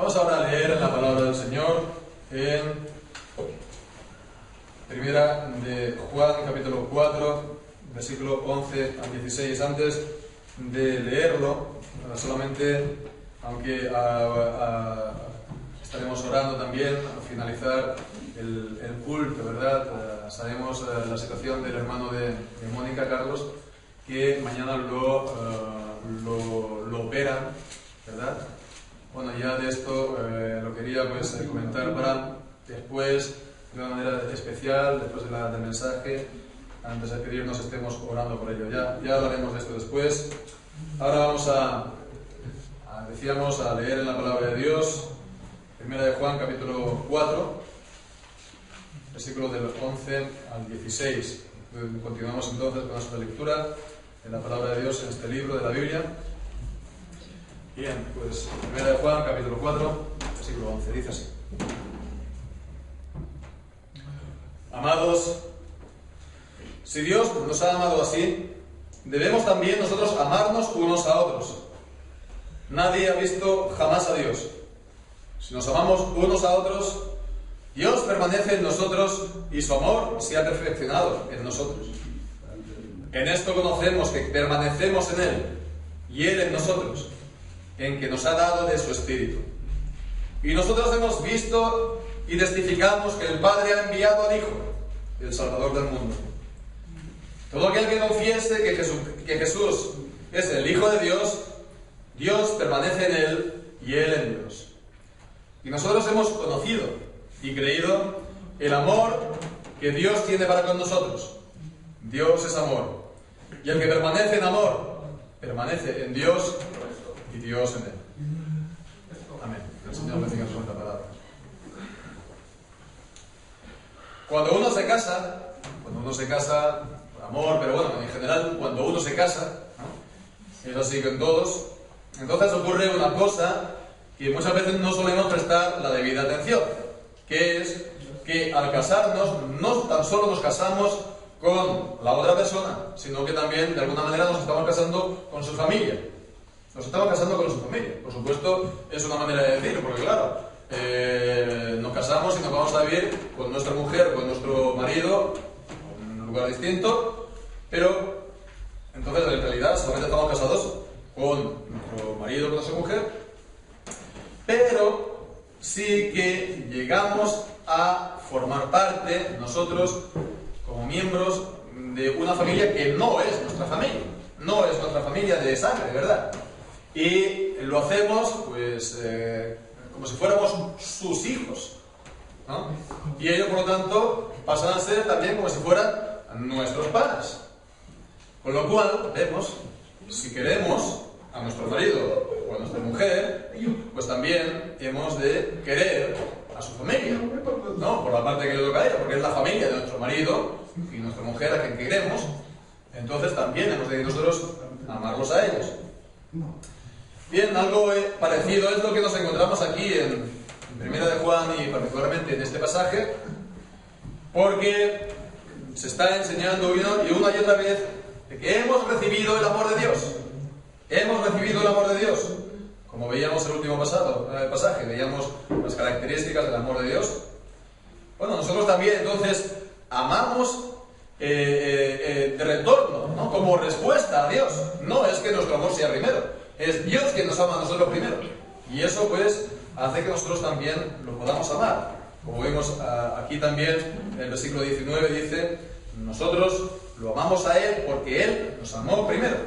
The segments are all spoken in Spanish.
Vamos ahora a leer la palabra del Señor en Primera de Juan, capítulo 4, versículo 11 al 16. Antes de leerlo, solamente, aunque estaremos orando también al finalizar el culto, ¿verdad? Sabemos la situación del hermano de Mónica, Carlos, que mañana lo operan, ¿verdad? Bueno, ya de esto lo quería comentar para después, de una manera especial, después del mensaje, antes de pedirnos estemos orando por ello. Ya hablaremos de esto después. Ahora vamos decíamos, a leer en la palabra de Dios, Primera de Juan, capítulo 4, versículos del 11 al 16. Continuamos entonces con nuestra lectura de la palabra de Dios en este libro de la Biblia. Bien, pues Primera de Juan, capítulo 4, versículo 11, dice así: Amados, si Dios nos ha amado así, debemos también nosotros amarnos unos a otros. Nadie ha visto jamás a Dios. Si nos amamos unos a otros, Dios permanece en nosotros y su amor se ha perfeccionado en nosotros. En esto conocemos que permanecemos en Él y Él en nosotros, en que nos ha dado de su Espíritu. Y nosotros hemos visto y testificamos que el Padre ha enviado al Hijo, el Salvador del mundo. Todo aquel que confiese que Jesús es el Hijo de Dios, Dios permanece en Él y Él en Dios. Y nosotros hemos conocido y creído el amor que Dios tiene para con nosotros. Dios es amor. Y el que permanece en amor, permanece en Dios y Dios en Él. Amén. El Señor bendiga su santa palabra. Cuando uno se casa por amor, pero bueno, en general, cuando uno se casa, ¿no? Es así con todos, entonces ocurre una cosa que muchas veces no solemos prestar la debida atención, que es que al casarnos, no tan solo nos casamos con la otra persona, sino que también de alguna manera nos estamos casando con su familia. Nos estamos casando con su familia. Por supuesto, es una manera de decir, porque claro, nos casamos y nos vamos a vivir con nuestra mujer, con nuestro marido, en un lugar distinto, pero entonces en realidad solamente estamos casados con nuestro marido, con nuestra mujer, pero sí que llegamos a formar parte nosotros como miembros de una familia que no es nuestra familia, no es nuestra familia de sangre, ¿verdad? Y lo hacemos pues como si fuéramos sus hijos, ¿no? Y ellos por lo tanto pasan a ser también como si fueran nuestros padres, con lo cual vemos, si queremos a nuestro marido o a nuestra mujer, pues también hemos de querer a su familia, ¿no? Por la parte que le toca a ella, porque es la familia de nuestro marido y nuestra mujer a quien queremos. Entonces también hemos de nosotros amarlos a ellos. Bien, algo parecido es lo que nos encontramos aquí en Primera de Juan y particularmente en este pasaje, porque se está enseñando una y otra vez que hemos recibido el amor de Dios. Hemos recibido el amor de Dios. Como veíamos el último pasaje, veíamos las características del amor de Dios. Bueno, nosotros también entonces amamos de retorno, ¿no? Como respuesta a Dios. No es que nuestro amor sea primero, es Dios quien nos ama a nosotros primero. Y eso pues hace que nosotros también lo podamos amar. Como vemos aquí también en el versículo 19 dice: nosotros lo amamos a Él porque Él nos amó primero.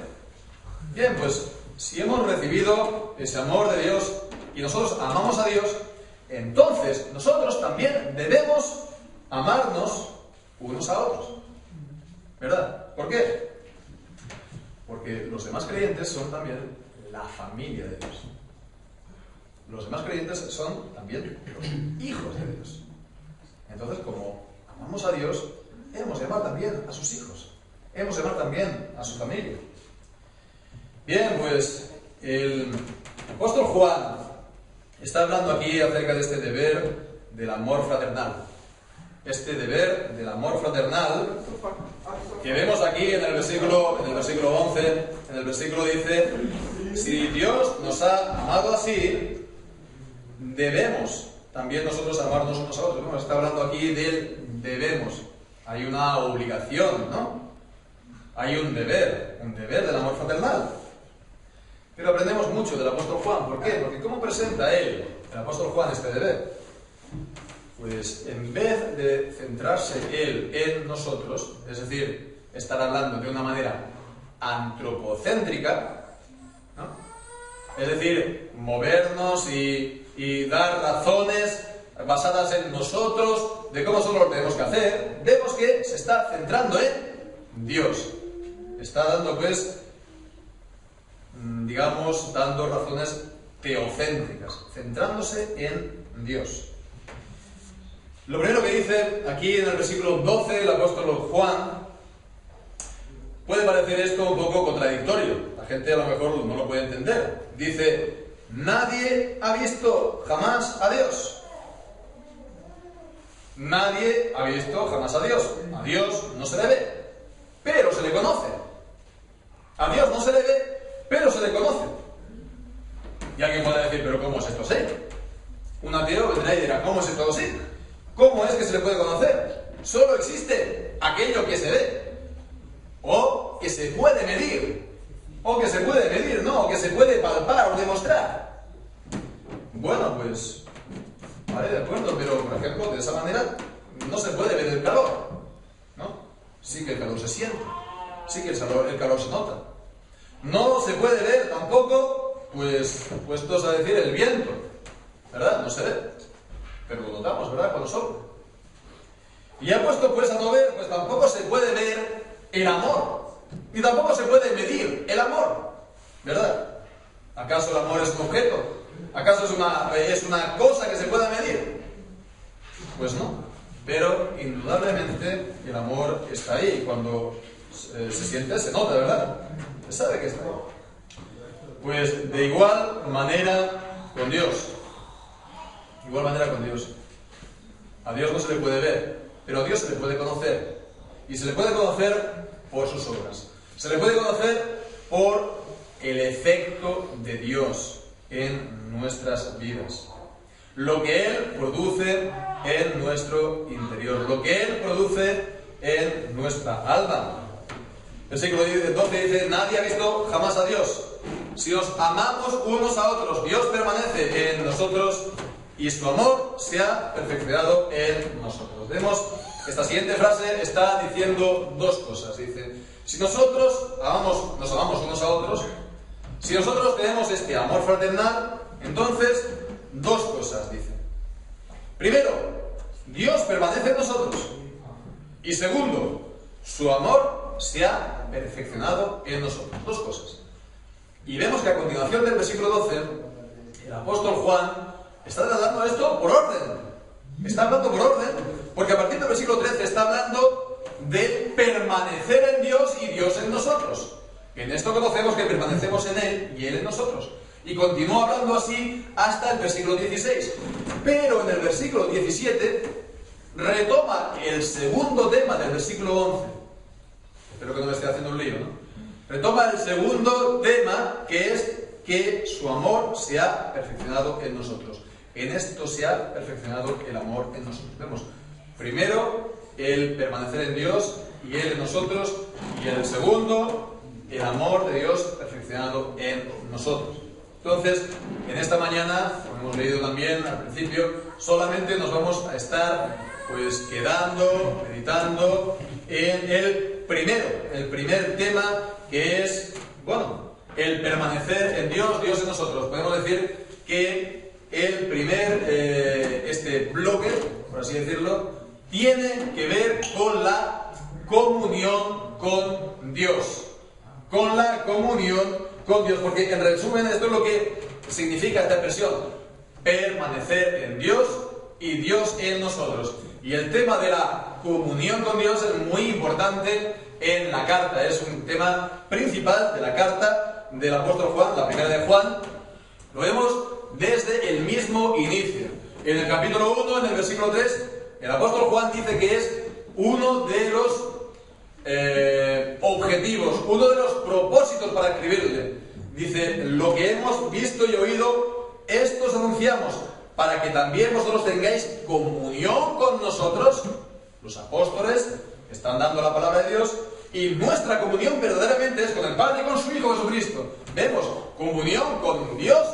Bien, pues si hemos recibido ese amor de Dios y nosotros amamos a Dios, entonces nosotros también debemos amarnos unos a otros, ¿verdad? ¿Por qué? Porque los demás creyentes son también la familia de Dios. Los demás creyentes son también los hijos de Dios. Entonces, como amamos a Dios, hemos de amar también a sus hijos, hemos de amar también a su familia. Bien, pues el apóstol Juan está hablando aquí acerca de este deber del amor fraternal. Este deber del amor fraternal que vemos aquí en el versículo 11, en el versículo dice: si Dios nos ha amado así, debemos también nosotros amarnos unos a otros. ¿No? Está hablando aquí del debemos. Hay una obligación, ¿no? Hay un deber del amor fraternal. Pero aprendemos mucho del apóstol Juan. ¿Por qué? Porque ¿cómo presenta él, el apóstol Juan, este deber? Pues en vez de centrarse él en nosotros, es decir, estar hablando de una manera antropocéntrica, ¿no? Es decir, movernos y dar razones basadas en nosotros, de cómo solo lo tenemos que hacer, vemos que se está centrando en Dios. Está dando, pues, digamos, dando razones teocéntricas, centrándose en Dios. Lo primero que dice aquí en el versículo 12 el apóstol Juan, puede parecer esto un poco contradictorio. La gente a lo mejor no lo puede entender. Dice, nadie ha visto jamás a Dios. Nadie ha visto jamás a Dios. A Dios no se le ve, pero se le conoce. A Dios no se le ve, pero se le conoce. Y alguien puede decir, pero ¿cómo es esto así? Un ateo vendrá y dirá, ¿cómo es esto así? ¿Cómo es que se le puede conocer? Solo existe aquello que se ve, o que se puede medir, o que se puede medir, no, o que se puede palpar o demostrar. Bueno, pues, vale, de acuerdo, pero por ejemplo, de esa manera no se puede ver el calor, ¿no? Sí que el calor se siente, sí que el calor se nota. No se puede ver tampoco, pues, puestos a decir el viento, ¿verdad? No se ve. Pero lo notamos, ¿verdad? Cuando sopla. Y ya puesto pues a no ver, pues tampoco se puede ver el amor. Y tampoco se puede medir el amor, ¿verdad? ¿Acaso el amor es un objeto? ¿Acaso es una cosa que se pueda medir? Pues no. Pero indudablemente el amor está ahí. Cuando se siente, se nota, ¿verdad? Se sabe que está ahí. Pues de igual manera con Dios. De igual manera con Dios. A Dios no se le puede ver, pero a Dios se le puede conocer. Y se le puede conocer por sus obras. Se le puede conocer por el efecto de Dios en nuestras vidas. Lo que Él produce en nuestro interior. Lo que Él produce en nuestra alma. Versículo 12 dice, nadie ha visto jamás a Dios. Si os amamos unos a otros, Dios permanece en nosotros y su amor se ha perfeccionado en nosotros. Vemos, esta siguiente frase está diciendo dos cosas. Dice, si nosotros nos amamos unos a otros, si nosotros tenemos este amor fraternal, entonces, dos cosas, dice. Primero, Dios permanece en nosotros. Y segundo, su amor se ha perfeccionado en nosotros. Dos cosas. Y vemos que a continuación del versículo 12, el apóstol Juan está tratando esto por orden. Está hablando por orden, porque a partir del versículo 13 está hablando de permanecer en Dios y Dios en nosotros. En esto conocemos que permanecemos en Él y Él en nosotros. Y continúa hablando así hasta el versículo 16. Pero en el versículo 17 retoma el segundo tema del versículo 11. Espero que no me esté haciendo un lío, ¿no? Retoma el segundo tema, que es que su amor se ha perfeccionado en nosotros. En esto se ha perfeccionado el amor en nosotros. Vemos, primero, el permanecer en Dios y Él en nosotros. Y el segundo, el amor de Dios perfeccionado en nosotros. Entonces, en esta mañana, como hemos leído también al principio, solamente nos vamos a estar pues quedando, meditando en el primer tema, que es, bueno, el permanecer en Dios, Dios en nosotros. Podemos decir que el este bloque, por así decirlo, tiene que ver con la comunión con Dios. Con la comunión con Dios, porque en resumen esto es lo que significa esta expresión: permanecer en Dios y Dios en nosotros. Y el tema de la comunión con Dios es muy importante en la carta, es un tema principal de la carta del apóstol Juan, la primera de Juan. Lo vemos desde el mismo inicio. En el capítulo 1, en el versículo 3, el apóstol Juan dice que es uno de los objetivos, uno de los propósitos para escribirle. Dice, lo que hemos visto y oído, esto os anunciamos, para que también vosotros tengáis comunión con nosotros, los apóstoles, están dando la palabra de Dios, y nuestra comunión verdaderamente es con el Padre y con su Hijo Jesucristo. Vemos comunión con Dios,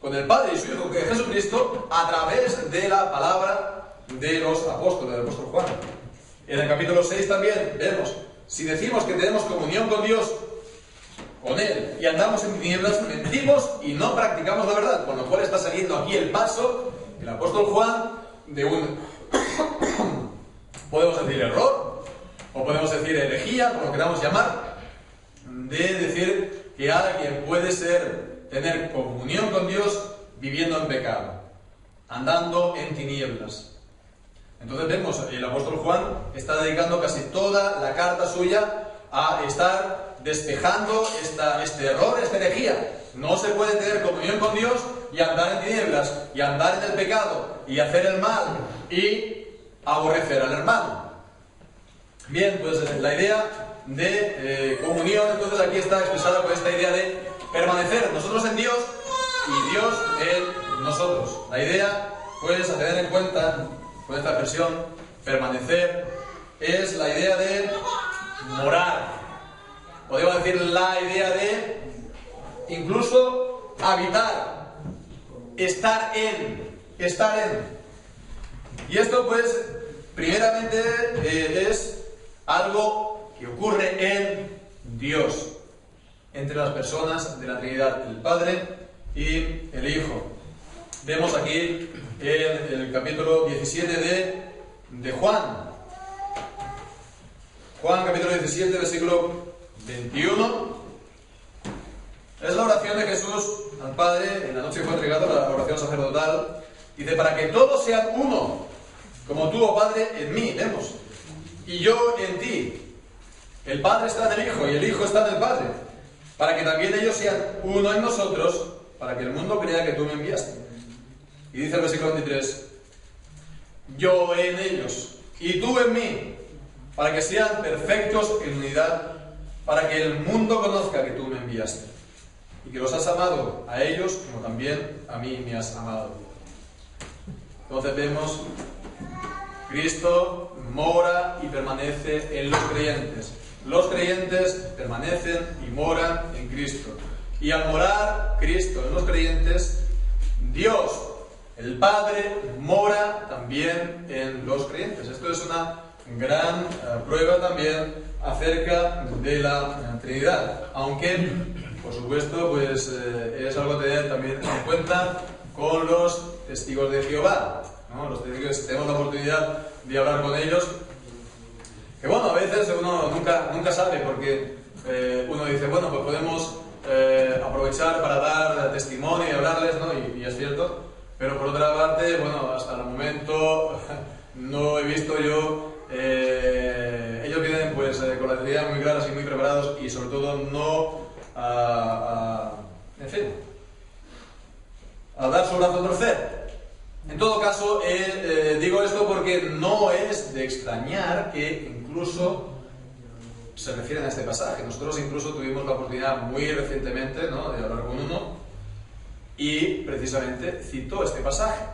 con el Padre y su Hijo Jesucristo, a través de la palabra de los apóstoles, del apóstol Juan. En el capítulo 6 también vemos, si decimos que tenemos comunión con Dios, con Él, y andamos en tinieblas, mentimos y no practicamos la verdad, con lo cual está saliendo aquí el paso, el apóstol Juan, de un, podemos decir error, o podemos decir herejía, como lo queramos llamar, de decir que alguien puede tener comunión con Dios viviendo en pecado, andando en tinieblas. Entonces vemos, el apóstol Juan está dedicando casi toda la carta suya a estar despejando este error, esta herejía. No se puede tener comunión con Dios y andar en tinieblas, y andar en el pecado, y hacer el mal, y aborrecer al hermano. Bien, pues la idea de comunión, entonces aquí está expresada con esta idea de permanecer nosotros en Dios y Dios en nosotros. La idea, pues, a tener en cuenta con esta expresión, permanecer, es la idea de morar. Podemos decir la idea de incluso habitar, estar en. Y esto, pues, primeramente es algo que ocurre en Dios, entre las personas de la Trinidad, el Padre y el Hijo. Vemos aquí en el capítulo 17 de Juan. Juan, capítulo 17, versículo 21. Es la oración de Jesús al Padre en la noche que fue entregado, la oración sacerdotal. Dice, para que todos sean uno, como tú, oh Padre, en mí, vemos, y yo en ti. El Padre está en el Hijo y el Hijo está en el Padre, para que también ellos sean uno en nosotros, para que el mundo crea que tú me enviaste. Y dice el versículo 23, yo en ellos y tú en mí, para que sean perfectos en unidad, para que el mundo conozca que tú me enviaste y que los has amado a ellos como también a mí me has amado. Entonces vemos, Cristo mora y permanece en los creyentes. Los creyentes permanecen y moran en Cristo. Y al morar Cristo en los creyentes, Dios, el Padre, mora también en los creyentes. Esto es una gran prueba también acerca de la Trinidad. Aunque, por supuesto, pues es algo a tener también en cuenta con los testigos de Jehová, ¿no? Los testigos, tenemos la oportunidad de hablar con ellos, que bueno, a veces uno nunca sabe, porque uno dice, bueno, pues podemos aprovechar para dar testimonio y hablarles, ¿no? Y es cierto, pero por otra parte, bueno, hasta el momento no he visto yo, ellos vienen pues con las ideas muy claras y muy preparados, y sobre todo no en fin, a dar su brazo a torcer. En todo caso, digo esto porque no es de extrañar que incluso se refieren a este pasaje. Nosotros incluso tuvimos la oportunidad muy recientemente, ¿no?, de hablar con uno, y precisamente citó este pasaje.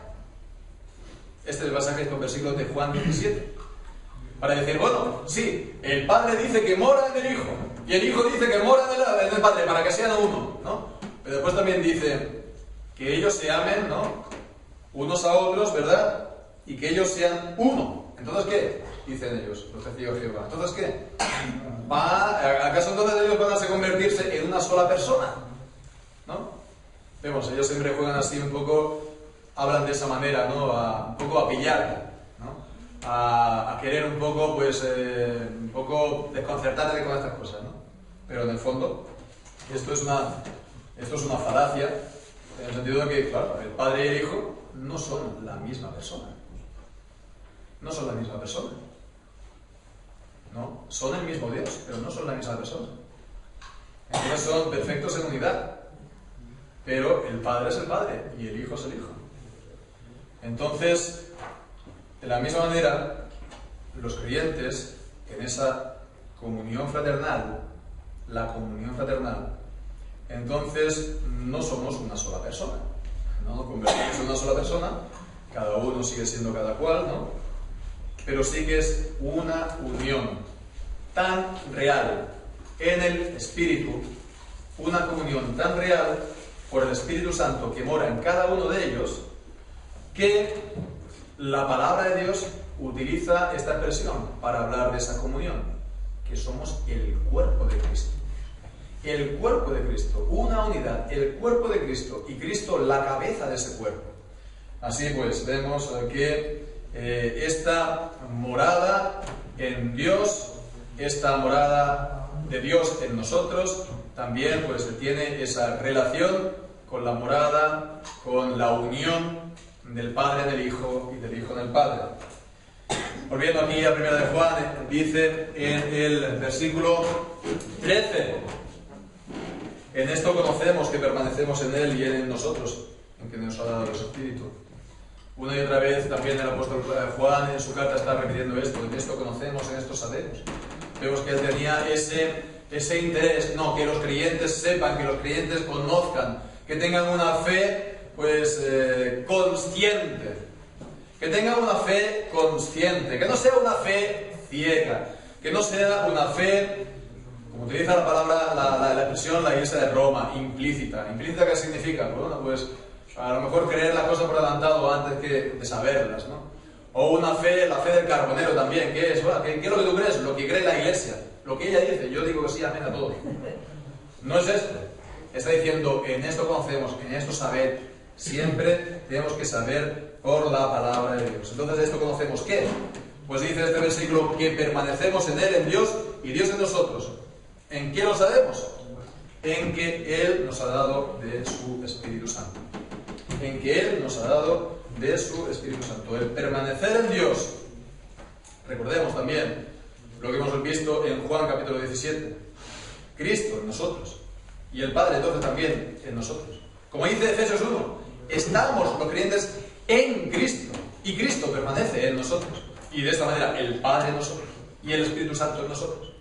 Este es el pasaje con versículos de Juan 17. Para decir, bueno, sí, el Padre dice que mora en el Hijo, y el Hijo dice que mora en el Padre, para que sean uno, ¿no? Pero después también dice que ellos se amen, ¿no?, unos a otros, ¿verdad? Y que ellos sean uno. Entonces, ¿qué? Dicen ellos, los testigos de Jehová. Entonces, ¿qué? ¿Acaso entonces ellos van a convertirse en una sola persona? ¿No? Vemos, ellos siempre juegan así un poco, hablan de esa manera, ¿no? Un poco a pillar, ¿no? A querer un poco, pues, un poco desconcertarte con estas cosas, ¿no? Pero en el fondo, esto es una falacia, en el sentido de que, claro, el Padre y el Hijo no son la misma persona. No son la misma persona. No, son el mismo Dios, pero no son la misma persona. Entonces son perfectos en unidad. Pero el Padre es el Padre y el Hijo es el Hijo. Entonces, de la misma manera, los creyentes, en esa comunión fraternal, la comunión fraternal, entonces no somos una sola persona. No nos convertimos en una sola persona, cada uno sigue siendo cada cual, ¿no? Pero sí que es una unión tan real en el Espíritu, una comunión tan real por el Espíritu Santo que mora en cada uno de ellos, que la palabra de Dios utiliza esta expresión para hablar de esa comunión, que somos el cuerpo de Cristo. El cuerpo de Cristo, una unidad, el cuerpo de Cristo y Cristo la cabeza de ese cuerpo. Así pues, vemos que esta morada en Dios, esta morada de Dios en nosotros, también pues tiene esa relación con la morada, con la unión del Padre en el Hijo y del Hijo en el Padre. Volviendo aquí a 1 de Juan, dice en el versículo 13: en esto conocemos que permanecemos en Él y Él en nosotros, en que nos ha dado el Espíritu. Una y otra vez también el apóstol Juan en su carta está repitiendo esto: en esto conocemos, en esto sabemos. Vemos que él tenía ese interés, no, que los creyentes sepan, que los creyentes conozcan, que tengan una fe pues consciente, que tengan una fe consciente, que no sea una fe ciega, que no sea una fe, como utiliza la palabra, la expresión la Iglesia de Roma, implícita. ¿Implícita qué significa? Bueno, pues a lo mejor creer las cosas por adelantado antes que de saberlas, ¿no? O una fe, la fe del carbonero también, ¿qué es? Bueno, ¿qué es lo que tú crees? Lo que cree la Iglesia, lo que ella dice. Yo digo que sí, amén a todo. No es esto. Está diciendo, en esto conocemos, en esto saber. Siempre tenemos que saber por la palabra de Dios. Entonces, de esto conocemos ¿qué? Pues dice este versículo que permanecemos en Él, en Dios, y Dios en nosotros. ¿En qué lo sabemos? En que Él nos ha dado de su Espíritu Santo. En que Él nos ha dado de su Espíritu Santo. El permanecer en Dios. Recordemos también lo que hemos visto en Juan capítulo 17. Cristo en nosotros. Y el Padre entonces también en nosotros. Como dice Efesios 1, estamos los creyentes en Cristo. Y Cristo permanece en nosotros. Y de esta manera el Padre en nosotros. Y el Espíritu Santo en nosotros.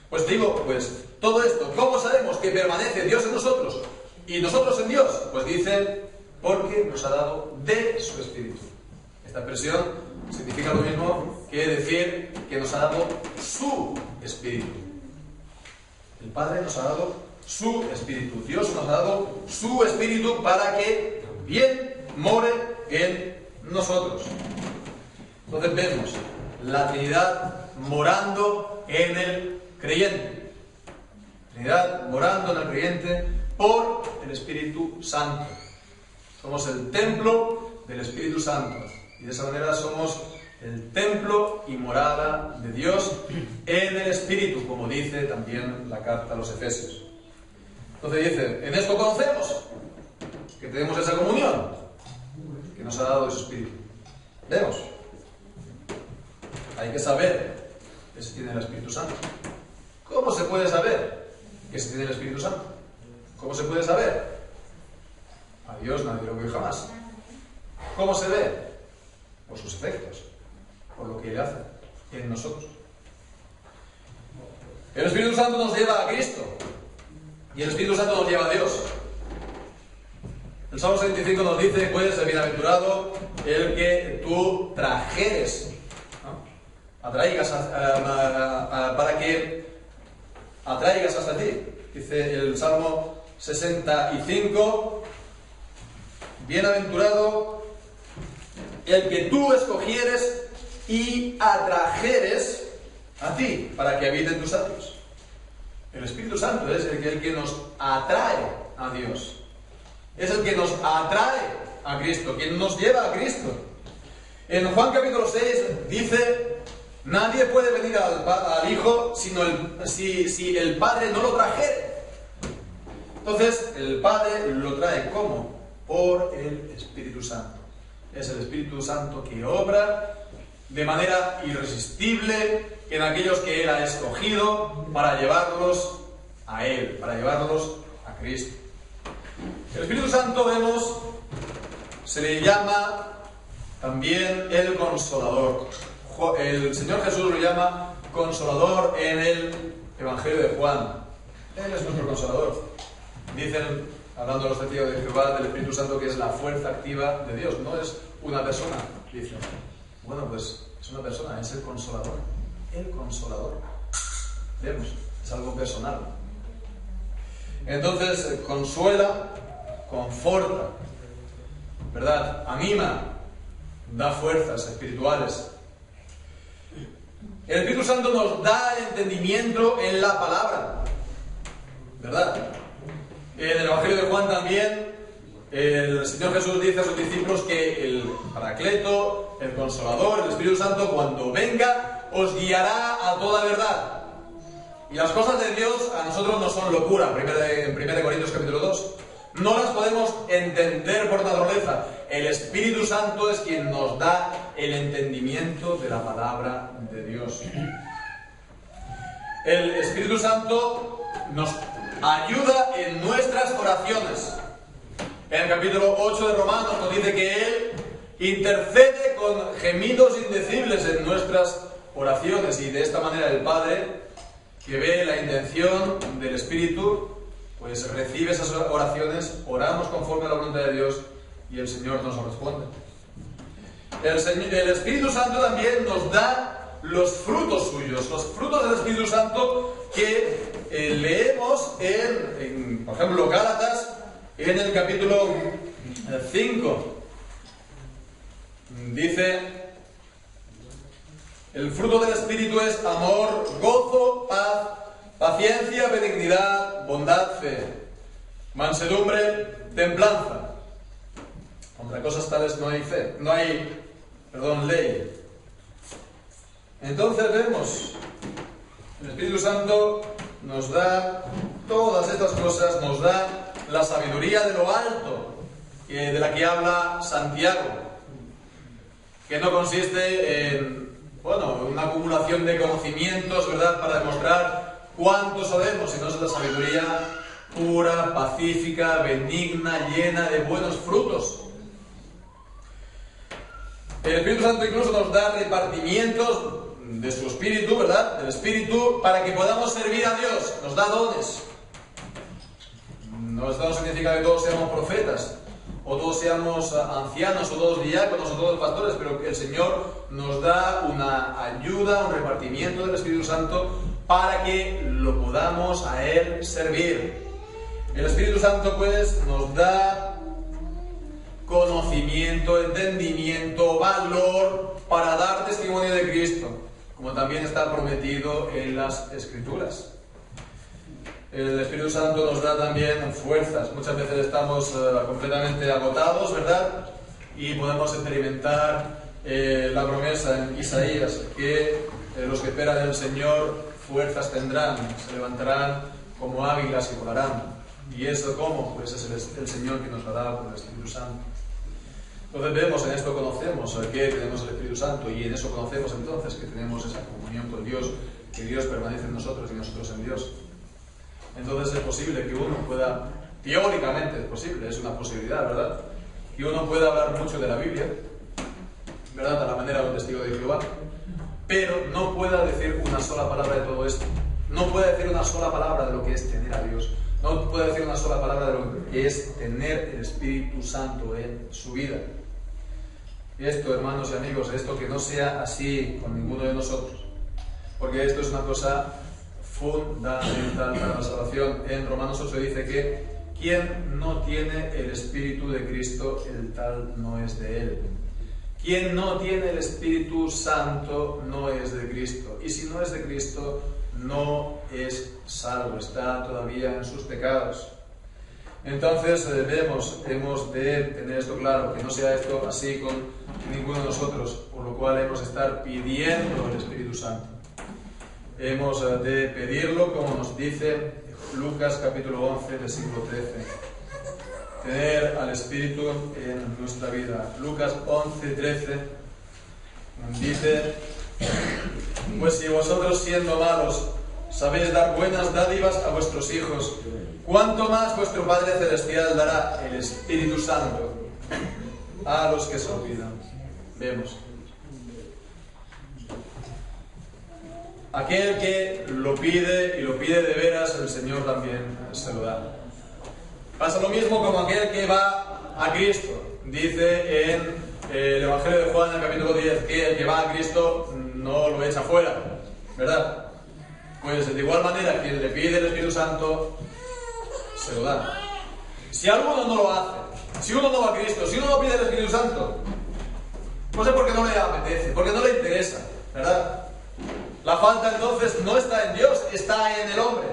Pues te digo, pues todo esto, ¿cómo sabemos que permanece Dios en nosotros y nosotros en Dios? Pues dice, porque nos ha dado de su Espíritu. Esta expresión significa lo mismo que decir que nos ha dado su Espíritu. El Padre nos ha dado su Espíritu. Dios nos ha dado su Espíritu para que también more en nosotros. Entonces vemos la Trinidad morando en el creyente. Trinidad morando en el creyente por el Espíritu Santo. Somos el templo del Espíritu Santo. Y de esa manera somos el templo y morada de Dios en el Espíritu, como dice también la carta a los Efesios. Entonces dice, en esto conocemos que tenemos esa comunión que nos ha dado su Espíritu. Vemos. Hay que saber que se tiene el Espíritu Santo. ¿Cómo se puede saber que se tiene el Espíritu Santo? ¿Cómo se puede saber? A Dios nadie lo ve jamás. ¿Cómo se ve? Por sus efectos, por lo que Él hace en nosotros. El Espíritu Santo nos lleva a Cristo y el Espíritu Santo nos lleva a Dios. El Salmo 75 nos dice, pues, bienaventurado el que tú trajeres, ¿no? Atraigas para que atraigas hasta ti. Dice el Salmo 65, bienaventurado el que tú escogieres y atrajeres a ti, para que habite en tus atrios. El Espíritu Santo es el que nos atrae a Dios. Es el que nos atrae a Cristo, quien nos lleva a Cristo. En Juan capítulo 6 dice, nadie puede venir al Hijo si el Padre no lo trajere. Entonces, el Padre lo trae ¿cómo? Por el Espíritu Santo. Es el Espíritu Santo que obra de manera irresistible en aquellos que Él ha escogido para llevarlos a Él, para llevarlos a Cristo. El Espíritu Santo, vemos, se le llama también el Consolador. El Señor Jesús lo llama Consolador en el Evangelio de Juan. Él es nuestro Consolador. Dice hablando de los testigos de Jehová, del Espíritu Santo, que es la fuerza activa de Dios, no es una persona, dice. Bueno, pues es una persona, es el Consolador. El Consolador. Vemos, es algo personal. Entonces, consuela, conforta, ¿verdad? Anima, da fuerzas espirituales. El Espíritu Santo nos da entendimiento en la palabra, ¿verdad? En el Evangelio de Juan también, el Señor Jesús dice a sus discípulos que el Paracleto, el Consolador, el Espíritu Santo, cuando venga, os guiará a toda verdad. Y las cosas de Dios a nosotros no son locura, en 1 Corintios capítulo 2. No las podemos entender por naturaleza. El Espíritu Santo es quien nos da el entendimiento de la palabra de Dios. El Espíritu Santo nos ayuda en nuestras oraciones. En el capítulo 8 de Romanos nos dice que Él intercede con gemidos indecibles en nuestras oraciones, y de esta manera el Padre, que ve la intención del Espíritu, pues recibe esas oraciones, oramos conforme a la voluntad de Dios y el Señor nos lo responde. El Espíritu Santo también nos da los frutos suyos, los frutos del Espíritu Santo que leemos en, por ejemplo, Gálatas, en el capítulo 5. Dice: el fruto del Espíritu es amor, gozo, paz, paciencia, benignidad, bondad, fe, mansedumbre, templanza. Contra cosas tales no hay ley. Entonces vemos, el Espíritu Santo nos da todas estas cosas, nos da la sabiduría de lo alto, de la que habla Santiago, que no consiste en una acumulación de conocimientos, ¿verdad?, para demostrar cuánto sabemos, sino es la sabiduría pura, pacífica, benigna, llena de buenos frutos. El Espíritu Santo incluso nos da repartimientos de su Espíritu, ¿verdad?, del Espíritu, para que podamos servir a Dios. Nos da dones. No, esto no significa que todos seamos profetas, o todos seamos ancianos, o todos diáconos, o todos pastores, pero que el Señor nos da una ayuda, un repartimiento del Espíritu Santo para que lo podamos a Él servir. El Espíritu Santo, pues, nos da conocimiento, entendimiento, valor para dar testimonio de Cristo, como también está prometido en las Escrituras. El Espíritu Santo nos da también fuerzas. Muchas veces estamos completamente agotados, ¿verdad? Y podemos experimentar la promesa en Isaías, que los que esperan en el Señor fuerzas tendrán, se levantarán como águilas y volarán. ¿Y eso cómo? Pues es el Señor que nos lo da por el Espíritu Santo. Entonces vemos, en esto conocemos que tenemos el Espíritu Santo, y en eso conocemos entonces que tenemos esa comunión con Dios, que Dios permanece en nosotros y nosotros en Dios. Entonces es posible que uno pueda, teóricamente es posible, es una posibilidad, ¿verdad?, que uno pueda hablar mucho de la Biblia, ¿verdad?, a la manera de un testigo de Jehová, pero no pueda decir una sola palabra de todo esto. No puede decir una sola palabra de lo que es tener a Dios. No puede decir una sola palabra de lo que es tener el Espíritu Santo en su vida. Esto, hermanos y amigos, esto que no sea así con ninguno de nosotros, porque esto es una cosa fundamental para la salvación. En Romanos 8 dice que quien no tiene el Espíritu de Cristo, el tal no es de Él. Quien no tiene el Espíritu Santo no es de Cristo. Y si no es de Cristo, no es salvo, está todavía en sus pecados. Entonces hemos de tener esto claro, que no sea esto así con ninguno de nosotros, por lo cual hemos de estar pidiendo el Espíritu Santo. Hemos de pedirlo, como nos dice Lucas capítulo 11, versículo 13. Tener al Espíritu en nuestra vida. Lucas 11, 13 dice: pues si vosotros, siendo malos, sabéis dar buenas dádivas a vuestros hijos, ¿cuánto más vuestro Padre Celestial dará el Espíritu Santo a los que se lo pidan? Vemos. Aquel que lo pide, y lo pide de veras, el Señor también se lo da. Pasa lo mismo como aquel que va a Cristo. Dice en el Evangelio de Juan, en el capítulo 10, que el que va a Cristo no lo echa fuera, ¿verdad? Pues de igual manera, quien le pide el Espíritu Santo, se lo da. Si alguno no lo hace, si uno no va a Cristo, si uno no pide el Espíritu Santo, no sé por qué no le apetece, porque no le interesa, ¿verdad? La falta entonces no está en Dios, está en el hombre.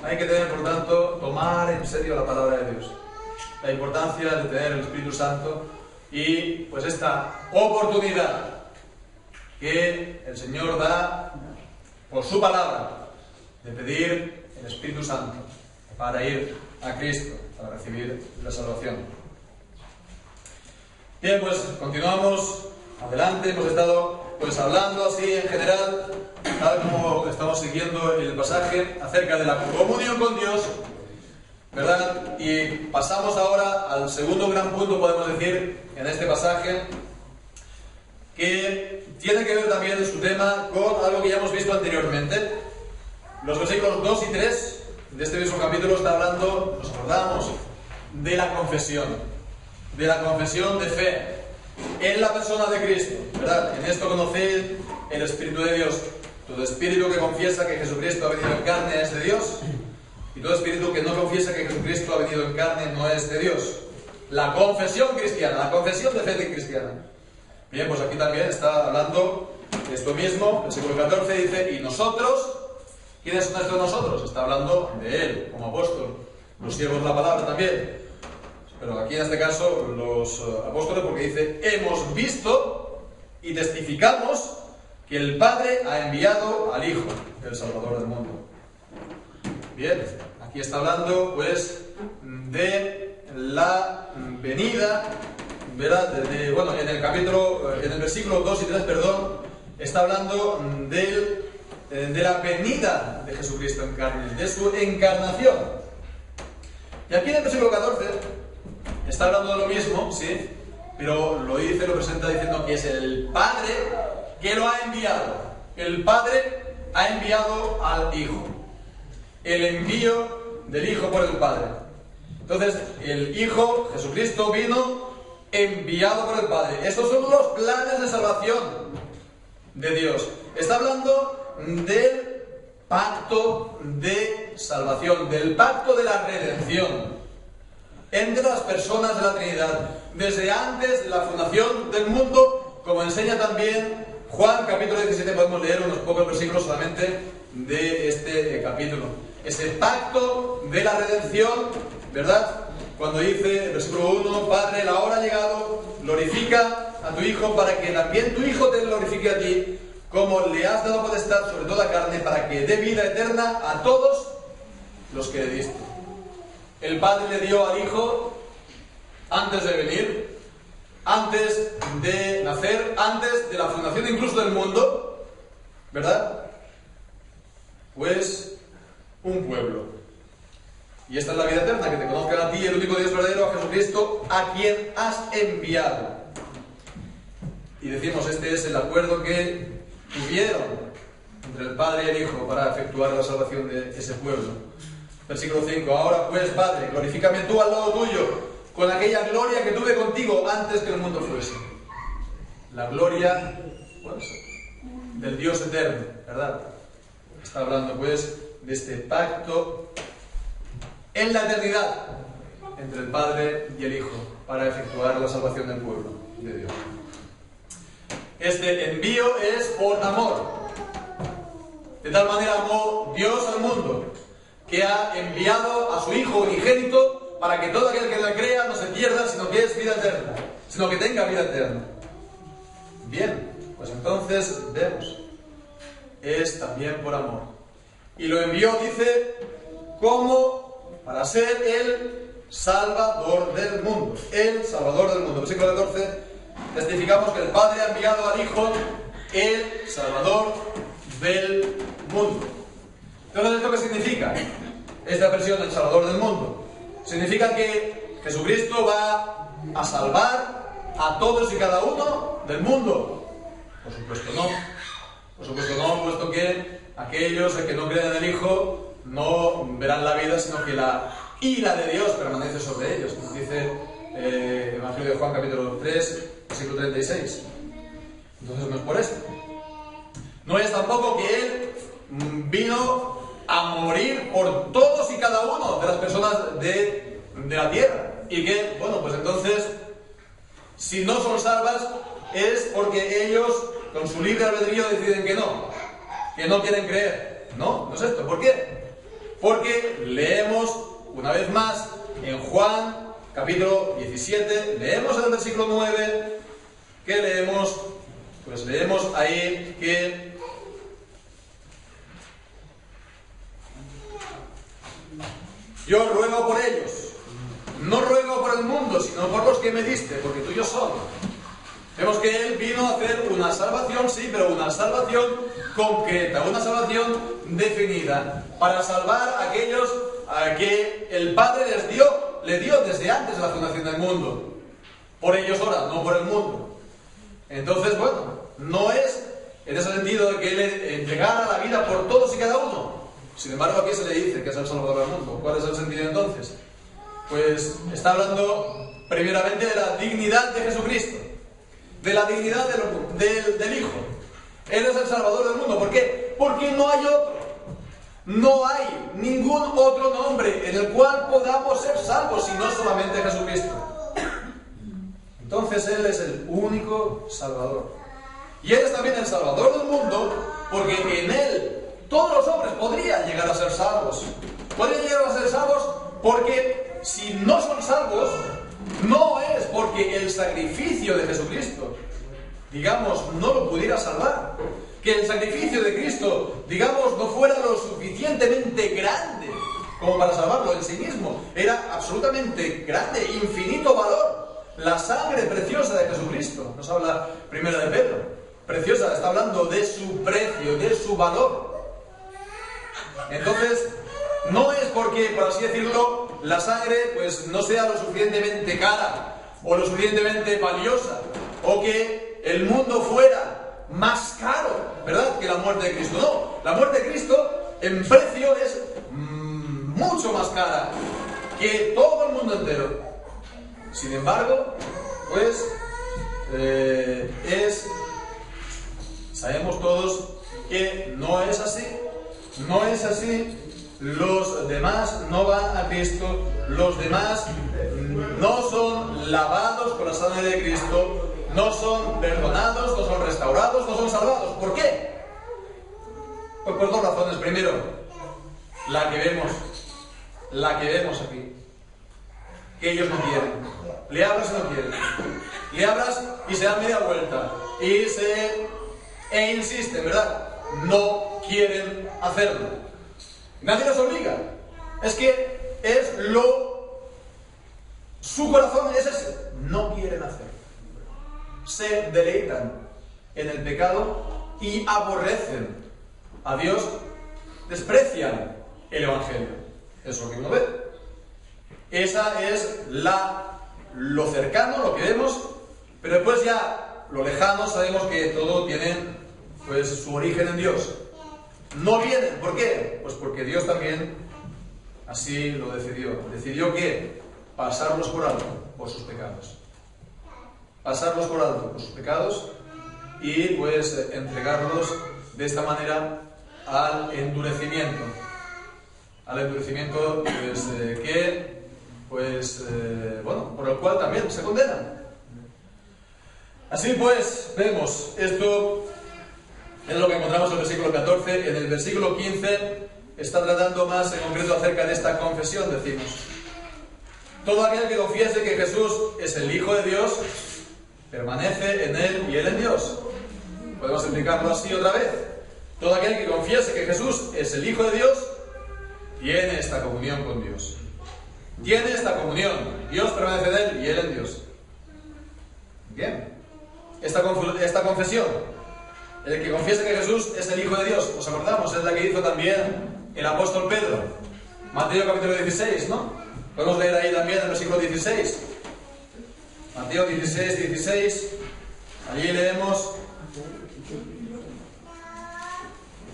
Hay que tener, por tanto, tomar en serio la palabra de Dios. La importancia de tener el Espíritu Santo y pues esta oportunidad que el Señor da por su palabra de pedir el Espíritu Santo para ir a Cristo, para recibir la salvación. Bien, pues continuamos adelante. Hemos estado pues hablando así en general, tal como estamos siguiendo el pasaje, acerca de la comunión con Dios, ¿verdad? Y pasamos ahora al segundo gran punto, podemos decir, en este pasaje, que tiene que ver también en su tema con algo que ya hemos visto anteriormente. Los versículos 2 y 3 de este mismo capítulo está hablando, nos acordamos, de la confesión de fe en la persona de Cristo, ¿verdad? En esto conocéis el Espíritu de Dios. Todo espíritu que confiesa que Jesucristo ha venido en carne es de Dios, y todo espíritu que no confiesa que Jesucristo ha venido en carne no es de Dios. La confesión cristiana, la confesión de fe cristiana. Bien, pues aquí también está hablando de esto mismo. El versículo 14 dice, y nosotros, ¿quiénes son estos nosotros? Está hablando de él, como apóstol. Los siervos de la palabra también. Pero aquí en este caso los apóstoles, porque dice, hemos visto y testificamos que el Padre ha enviado al Hijo, el Salvador del mundo. Bien, aquí está hablando pues de la venida, ¿verdad? Bueno, en el versículo 2 y 3, está hablando de la venida de Jesucristo en carne, de su encarnación. Y aquí en el versículo 14 está hablando de lo mismo, ¿sí? Pero lo presenta diciendo que es el Padre que lo ha enviado. El Padre ha enviado al Hijo. El envío del Hijo por el Padre. Entonces, el Hijo, Jesucristo, vino enviado por el Padre. Estos son los planes de salvación de Dios. Está hablando del pacto de salvación, del pacto de la redención entre las personas de la Trinidad, desde antes de la fundación del mundo, como enseña también Juan, capítulo 17, podemos leer unos pocos versículos solamente de este capítulo. Ese pacto de la redención, ¿verdad? Cuando dice, el versículo 1, Padre, la hora ha llegado, glorifica a tu Hijo para que también tu Hijo te glorifique a ti, como le has dado potestad sobre toda carne, para que dé vida eterna a todos los que le diste. El Padre le dio al Hijo antes de venir, antes de nacer, antes de la fundación incluso del mundo, ¿verdad? Pues un pueblo. Y esta es la vida eterna, que te conozcan a ti, el único Dios verdadero, a Jesucristo, a quien has enviado. Y decimos, este es el acuerdo que tuvieron entre el Padre y el Hijo para efectuar la salvación de ese pueblo. Versículo 5. Ahora pues, Padre, glorifícame tú al lado tuyo, con aquella gloria que tuve contigo antes que el mundo fuese. La gloria, pues, del Dios eterno, ¿verdad? Está hablando pues de este pacto en la eternidad entre el Padre y el Hijo para efectuar la salvación del pueblo de Dios. Este envío es por amor. De tal manera amó Dios al mundo, que ha enviado a su Hijo unigénito para que todo aquel que le crea no se pierda, sino que es vida eterna, sino que tenga vida eterna. Bien, pues entonces vemos, es también por amor. Y lo envió, dice, como para ser el Salvador del mundo. El Salvador del mundo. Versículo 14, testificamos que el Padre ha enviado al Hijo, el Salvador del mundo. Entonces, ¿esto qué significa? Esta versión del Salvador del mundo. Significa que Jesucristo va a salvar a todos y cada uno del mundo. Por supuesto no. Por supuesto no, puesto que aquellos que no creen en el Hijo no verán la vida, sino que la y la de Dios permanece sobre ellos, como dice Evangelio de Juan capítulo 3, versículo 36. Entonces no es por esto. No es tampoco que Él vino a morir por todos y cada uno de las personas de la tierra. Y que, bueno, pues entonces, si no son salvas, es porque ellos, con su libre albedrío, deciden que no quieren creer. No, no es esto. ¿Por qué? Porque leemos, una vez más, en Juan, capítulo 17, leemos en el versículo 9, que leemos, pues leemos ahí que yo ruego por ellos, no ruego por el mundo, sino por los que me diste, porque tuyos son. Vemos que Él vino a hacer una salvación, sí, pero una salvación concreta, una salvación definida, para salvar a aquellos a que el Padre le dio desde antes de la fundación del mundo. Por ellos ora, no por el mundo. Entonces, bueno, no es en ese sentido de que Él entregara la vida por todos y cada uno. Sin embargo, aquí se le dice que es el Salvador del mundo. ¿Cuál es el sentido entonces? Pues está hablando primeramente de la dignidad de Jesucristo, de la dignidad del Hijo. Él es el Salvador del mundo. ¿Por qué? Porque no hay otro. No hay ningún otro nombre en el cual podamos ser salvos, sino solamente Jesucristo. Entonces Él es el único Salvador. Y Él es también el Salvador del mundo, porque en Él todos los hombres podrían llegar a ser salvos. Podrían llegar a ser salvos porque si no son salvos, no es porque el sacrificio de Jesucristo, digamos, no lo pudiera salvar. Que el sacrificio de Cristo, digamos, no fuera lo suficientemente grande como para salvarlo en sí mismo. Era absolutamente grande, infinito valor. La sangre preciosa de Jesucristo. Nos habla primero de Pedro. Preciosa, está hablando de su precio, de su valor. Entonces, no es porque, por así decirlo, la sangre pues no sea lo suficientemente cara o lo suficientemente valiosa, o que el mundo fuera más caro, ¿verdad?, que la muerte de Cristo. No, la muerte de Cristo en precio es mucho más cara que todo el mundo entero. Sin embargo, pues sabemos todos que no es así. No es así. Los demás no van a Cristo. Los demás no son lavados con la sangre de Cristo. No son perdonados, no son restaurados, no son salvados. ¿Por qué? Pues por dos razones. Primero, la que vemos aquí. Que ellos no quieren. Le hablas y no quieren. Le hablas y se dan media vuelta. E insisten, ¿verdad? No quieren hacerlo. Nadie los obliga. Es que su corazón es ese. No quieren hacerlo. Se deleitan en el pecado y aborrecen a Dios, desprecian el Evangelio. Eso es lo que uno ve. Esa es lo cercano, lo que vemos, pero después ya lo lejano sabemos que todo tiene pues su origen en Dios. No vienen, ¿por qué? Pues porque Dios también así lo decidió. Decidió que pasarlos por alto por sus pecados. Pasarlos por alto por sus pecados y pues entregarlos de esta manera al endurecimiento. Al endurecimiento pues, por el cual también se condenan. Así pues, vemos, esto es lo que encontramos en el versículo 14. En el versículo 15 está tratando más en concreto acerca de esta confesión, decimos. Todo aquel que confiese que Jesús es el Hijo de Dios, permanece en Él y Él en Dios. Podemos explicarlo así otra vez. Todo aquel que confiese que Jesús es el Hijo de Dios, tiene esta comunión con Dios. Tiene esta comunión. Dios permanece en Él y Él en Dios. Bien. Esta confesión, el que confiese que Jesús es el Hijo de Dios, ¿os acordamos? Es la que hizo también el apóstol Pedro. Mateo capítulo 16, ¿no? Podemos leer ahí también el versículo 16. Mateo 16. Allí leemos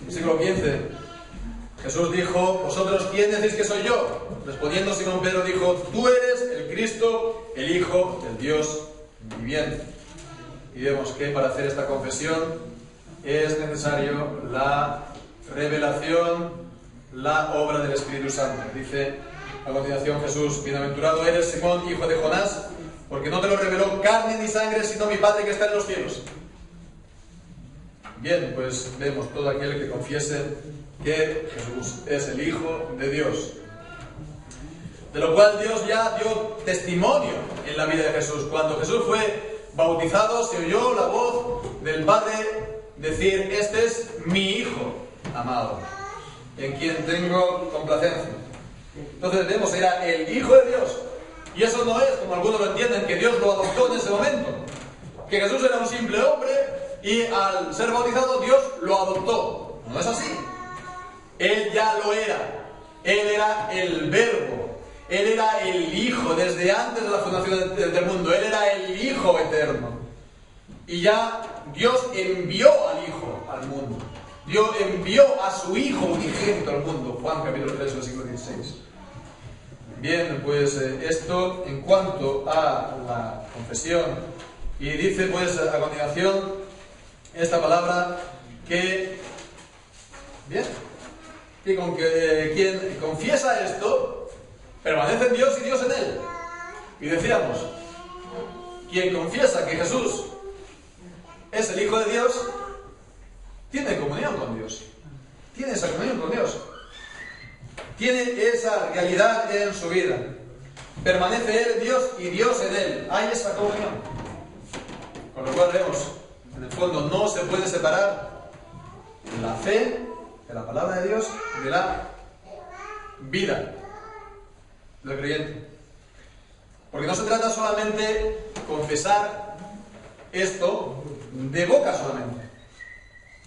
versículo 15. Jesús dijo: ¿vosotros quién decís que soy yo? Respondiendo Simón Pedro dijo: tú eres el Cristo, el Hijo del Dios viviente. Y vemos que para hacer esta confesión es necesario la revelación, la obra del Espíritu Santo. Dice a continuación Jesús: bienaventurado eres, Simón, hijo de Jonás, porque no te lo reveló carne ni sangre, sino mi Padre que está en los cielos. Bien, pues vemos todo aquel que confiese que Jesús es el Hijo de Dios, de lo cual Dios ya dio testimonio en la vida de Jesús. Cuando Jesús fue bautizado, se oyó la voz del Padre decir: este es mi Hijo amado, en quien tengo complacencia. Entonces vemos, era el Hijo de Dios. Y eso no es, como algunos lo entienden, que Dios lo adoptó en ese momento, que Jesús era un simple hombre y al ser bautizado Dios lo adoptó. No es así. Él ya lo era. Él era el Verbo. Él era el Hijo desde antes de la fundación del mundo. Él era el Hijo eterno. Y ya Dios envió al Hijo al mundo. Dios envió a su Hijo unigénito al mundo. Juan capítulo 3, versículo 16. Bien, pues esto en cuanto a la confesión. Y dice pues a continuación esta palabra que, bien, que quien confiesa esto permanece en Dios y Dios en él. Y decíamos, quien confiesa que Jesús es el Hijo de Dios tiene comunión con Dios, tiene esa comunión con Dios, tiene esa realidad en su vida. Permanece él en Dios y Dios en él. Hay esa comunión. Con lo cual vemos, en el fondo no se puede separar la fe de la palabra de Dios de la vida del creyente. Porque no se trata solamente de confesar esto de boca solamente.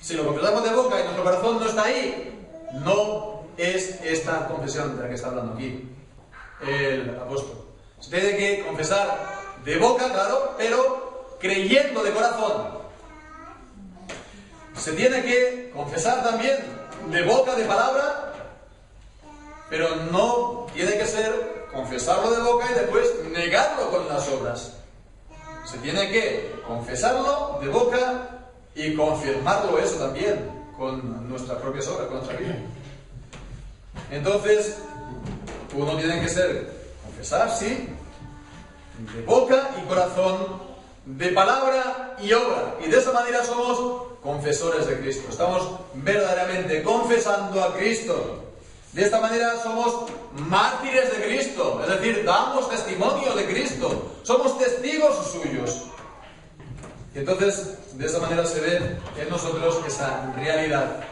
Si lo confesamos de boca y nuestro corazón no está ahí, no es esta confesión de la que está hablando aquí el apóstol. Se tiene que confesar de boca, claro, pero creyendo de corazón. Se tiene que confesar también de boca, de palabra, pero no tiene que ser confesarlo de boca y después negarlo con las obras. Se tiene que confesarlo de boca y confirmarlo eso también con nuestras propias obras, con nuestra vida. Entonces, uno tiene que ser confesar, sí, de boca y corazón, de palabra y obra. Y de esa manera somos confesores de Cristo. Estamos verdaderamente confesando a Cristo. De esta manera somos mártires de Cristo, es decir, damos testimonio de Cristo, somos testigos suyos. Y entonces, de esa manera se ve en nosotros esa realidad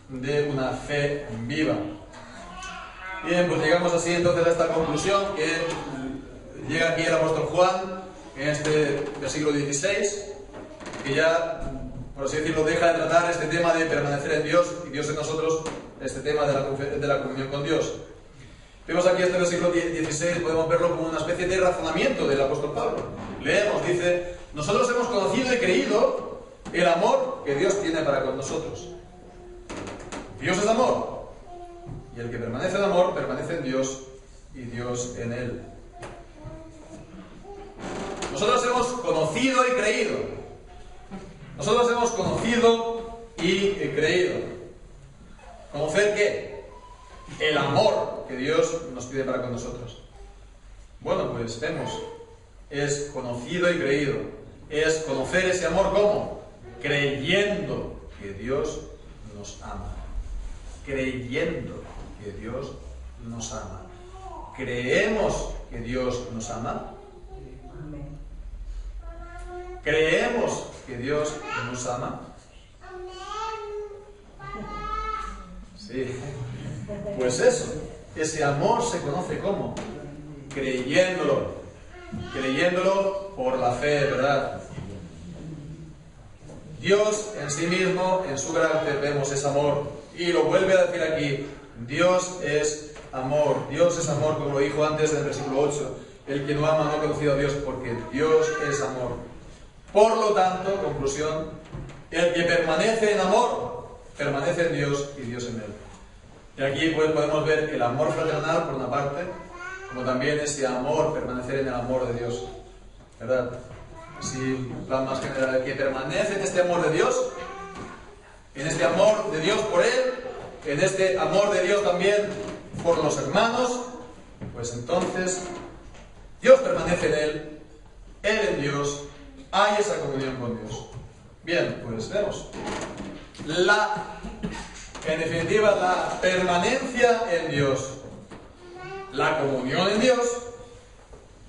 de una fe viva. Bien, pues llegamos así entonces a esta conclusión que llega aquí el apóstol Juan en este versículo 16, que ya, por así decirlo, deja de tratar este tema de permanecer en Dios y Dios en nosotros, este tema de la comunión con Dios. Vemos aquí este versículo 16, podemos verlo como una especie de razonamiento del apóstol Pablo. Leemos, dice: nosotros hemos conocido y creído el amor que Dios tiene para con nosotros. Dios es amor, y el que permanece en amor permanece en Dios y Dios en él. Nosotros hemos conocido y creído. Nosotros hemos conocido y creído. ¿Conocer qué? El amor que Dios nos pide para con nosotros. Bueno, pues vemos, es conocido y creído. Es conocer ese amor, ¿cómo? Creyendo que Dios nos ama. Creyendo que Dios nos ama. ¿Creemos que Dios nos ama? ¿Creemos que Dios nos ama? Sí. Pues eso, ese amor se conoce ¿cómo? Creyéndolo. Creyéndolo por la fe, ¿verdad? Dios en sí mismo, en su carácter, vemos ese amor. Y lo vuelve a decir aquí: Dios es amor. Dios es amor, como lo dijo antes en el versículo 8. El que no ama no ha conocido a Dios, porque Dios es amor. Por lo tanto, conclusión, el que permanece en amor, permanece en Dios y Dios en él. Y aquí pues podemos ver el amor fraternal por una parte, como también ese amor, permanecer en el amor de Dios, ¿verdad? Así, en plan más general, el que permanece en este amor de Dios, en este amor de Dios por Él, en este amor de Dios también por los hermanos, pues entonces Dios permanece en Él en Dios, hay esa comunión con Dios. Bien, pues vemos. En definitiva, la permanencia en Dios, la comunión en Dios,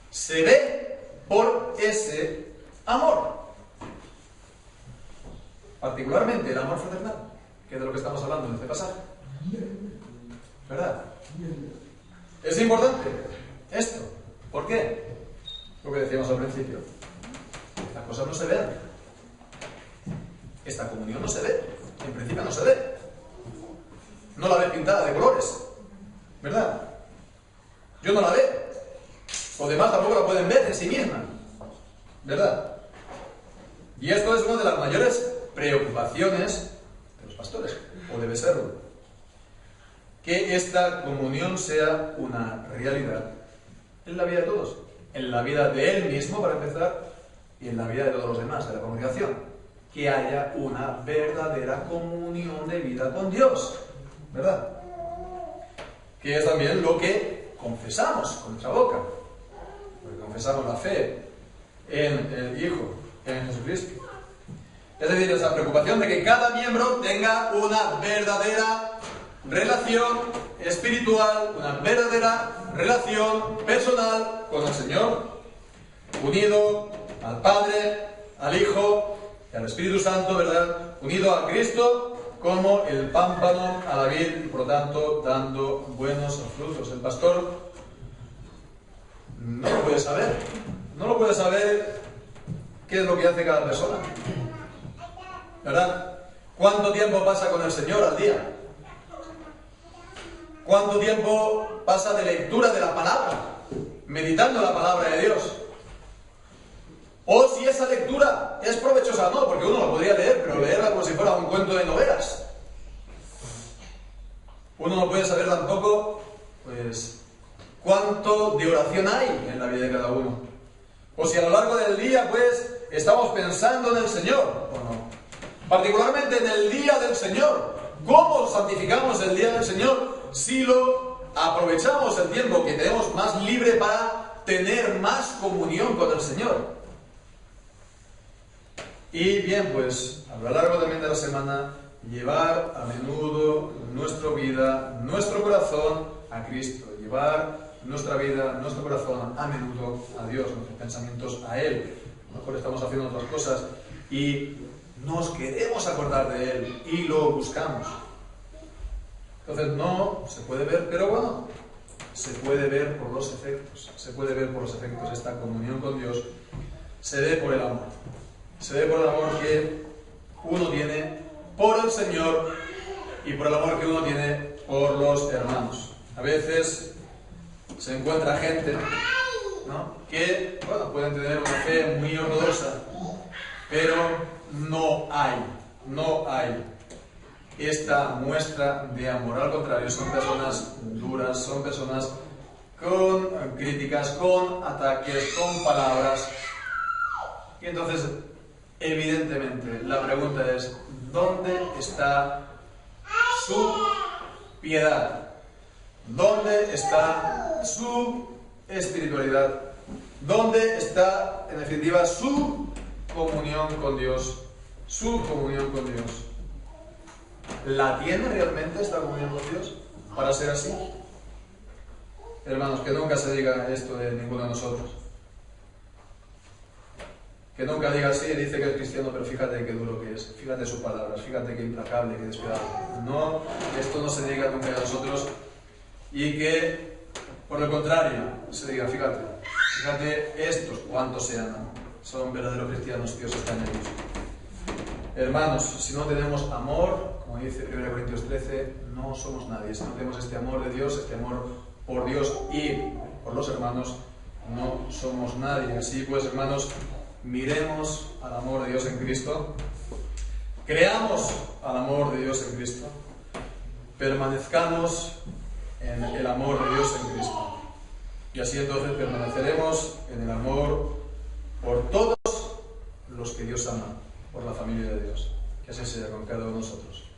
se ve por ese amor. Particularmente el amor fraternal, que es de lo que estamos hablando en este pasaje. ¿Verdad? Es importante esto. ¿Por qué? Lo que decíamos al principio. Estas cosas no se ven. Esta comunión no se ve. En principio no se ve. No la ves pintada de colores. ¿Verdad? Yo no la veo. Los demás tampoco la pueden ver en sí misma. ¿Verdad? Y esto es una de las mayores preocupaciones de los pastores, o debe serlo. Que esta comunión sea una realidad en la vida de todos. En la vida de él mismo, para empezar, y en la vida de todos los demás, de la congregación. Que haya una verdadera comunión de vida con Dios. ¿Verdad? Que es también lo que confesamos con nuestra boca. Porque confesamos la fe en el Hijo, en Jesucristo. Es decir, esa preocupación de que cada miembro tenga una verdadera relación espiritual, una verdadera relación personal con el Señor, unido al Padre, al Hijo y al Espíritu Santo, ¿verdad? Unido a Cristo como el pámpano a la vid, y por lo tanto dando buenos frutos. El pastor no lo puede saber, no lo puede saber qué es lo que hace cada persona, ¿verdad? ¿Cuánto tiempo pasa con el Señor al día? ¿Cuánto tiempo pasa de lectura de la palabra? Meditando la palabra de Dios. O si esa lectura es provechosa o no, porque uno lo podría leer, pero leerla como si fuera un cuento de novelas. Uno no puede saber tampoco, pues, cuánto de oración hay en la vida de cada uno. O si a lo largo del día, pues, estamos pensando en el Señor, ¿o no? Particularmente en el día del Señor. ¿Cómo santificamos el día del Señor? Si lo aprovechamos el tiempo que tenemos más libre para tener más comunión con el Señor. Y bien, pues, a lo largo también de la semana, llevar a menudo nuestra vida, nuestro corazón a Cristo. Llevar nuestra vida, nuestro corazón a menudo a Dios, nuestros pensamientos a Él. A lo mejor estamos haciendo otras cosas y nos queremos acordar de Él y lo buscamos. Entonces no se puede ver, pero bueno, se puede ver por los efectos. Se puede ver por los efectos. Esta comunión con Dios se ve por el amor. Se ve por el amor que uno tiene por el Señor y por el amor que uno tiene por los hermanos. A veces se encuentra gente, ¿no?, que, bueno, pueden tener una fe muy ortodoxa, pero no hay esta muestra de amor. Al contrario, son personas duras, son personas con críticas, con ataques, con palabras. Y entonces, evidentemente, la pregunta es, ¿dónde está su piedad? ¿Dónde está su espiritualidad? ¿Dónde está, en definitiva, su comunión con Dios? Su comunión con Dios. ¿La tiene realmente esta comunión con Dios para ser así? Hermanos, que nunca se diga esto de ninguno de nosotros. Que nunca diga así, dice que es cristiano, pero fíjate qué duro que es. Fíjate sus palabras, fíjate qué implacable, qué despiadado. No, esto no se diga nunca de nosotros. Y que, por el contrario, se diga, fíjate estos, cuántos sean, son verdaderos cristianos, Dios está en ellos. Hermanos, si no tenemos amor, como dice 1 Corintios 13, no somos nadie. Si no tenemos este amor de Dios, este amor por Dios y por los hermanos, no somos nadie. Así pues, hermanos, miremos al amor de Dios en Cristo, creamos al amor de Dios en Cristo, permanezcamos en el amor de Dios en Cristo. Y así entonces permaneceremos en el amor por todos los que Dios ama, por la familia de Dios. Que así sea con cada uno de nosotros.